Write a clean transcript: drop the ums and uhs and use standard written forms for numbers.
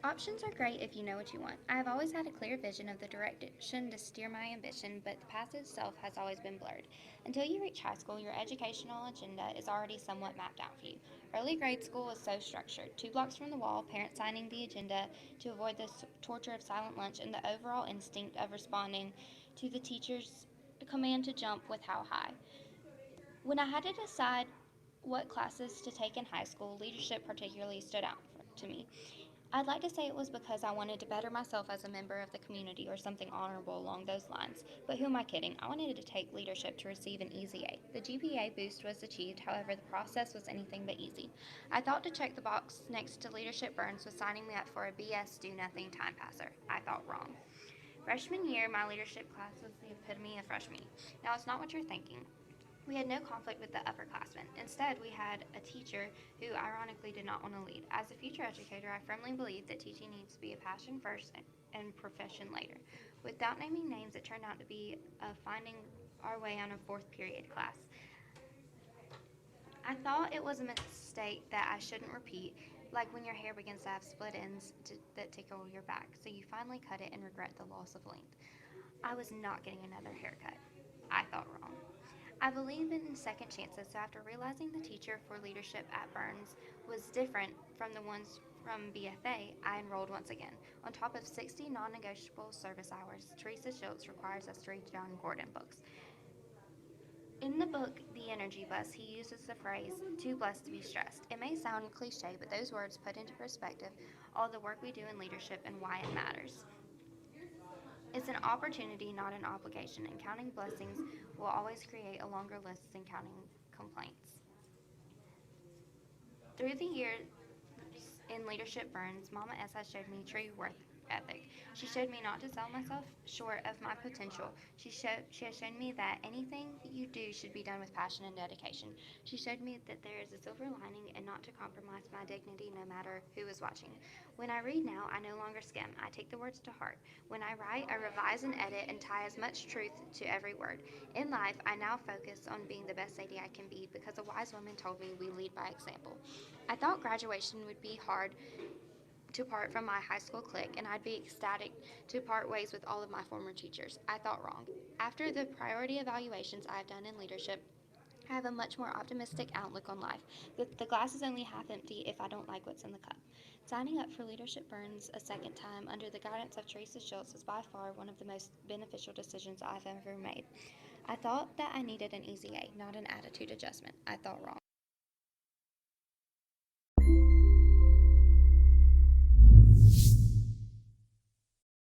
Options are great if you know what you want. I have always had a clear vision of the direction to steer my ambition, but the path itself has always been blurred. Until you reach high school, your educational agenda is already somewhat mapped out for you. Early grade school is so structured. 2 blocks from the wall, parents signing the agenda to avoid the torture of silent lunch, and the overall instinct of responding to the teacher's command to jump with how high. When I had to decide what classes to take in high school, leadership particularly stood out to me. I'd like to say it was because I wanted to better myself as a member of the community or something honorable along those lines. But who am I kidding? I wanted to take leadership to receive an easy A. The GPA boost was achieved, however, the process was anything but easy. I thought to check the box next to leadership burns was signing me up for a BS do nothing time passer. I thought wrong. Freshman year, my leadership class was the epitome of freshman. Now, it's not what you're thinking. We had no conflict with the upperclassmen. Instead, we had a teacher who ironically did not want to lead. As a future educator, I firmly believe that teaching needs to be a passion first and profession later. Without naming names, it turned out to be a finding our way on a fourth period class. I thought it was a mistake that I shouldn't repeat, like when your hair begins to have split ends that tickle your back, so you finally cut it and regret the loss of length. I was not getting another haircut. I thought wrong. I believe in second chances, so after realizing the teacher for leadership at Burns was different from the ones from BFA, I enrolled once again. On top of 60 non negotiable service hours, Teresa Schultz requires us to read John Gordon books. In the book, The Energy Bus, he uses the phrase, too blessed to be stressed. It may sound cliche, but those words put into perspective all the work we do in leadership and why it matters. It's an opportunity, not an obligation, and counting blessings will always create a longer list than counting complaints. Through the years in leadership burns, Mama S has showed me true worth ethic. She showed me not to sell myself short of my potential. She has shown me that anything you do should be done with passion and dedication. She showed me that there is a silver lining and not to compromise my dignity no matter who is watching. When I read now, I no longer skim. I take the words to heart. When I write, I revise and edit and tie as much truth to every word. In life, I now focus on being the best Sadie I can be because a wise woman told me we lead by example. I thought graduation would be hard to part from my high school clique, and I'd be ecstatic to part ways with all of my former teachers. I thought wrong. After the priority evaluations I have done in leadership, I have a much more optimistic outlook on life. The glass is only half empty if I don't like what's in the cup. Signing up for Leadership Burns a second time under the guidance of Teresa Schultz is by far one of the most beneficial decisions I've ever made. I thought that I needed an easy A, not an attitude adjustment. I thought wrong.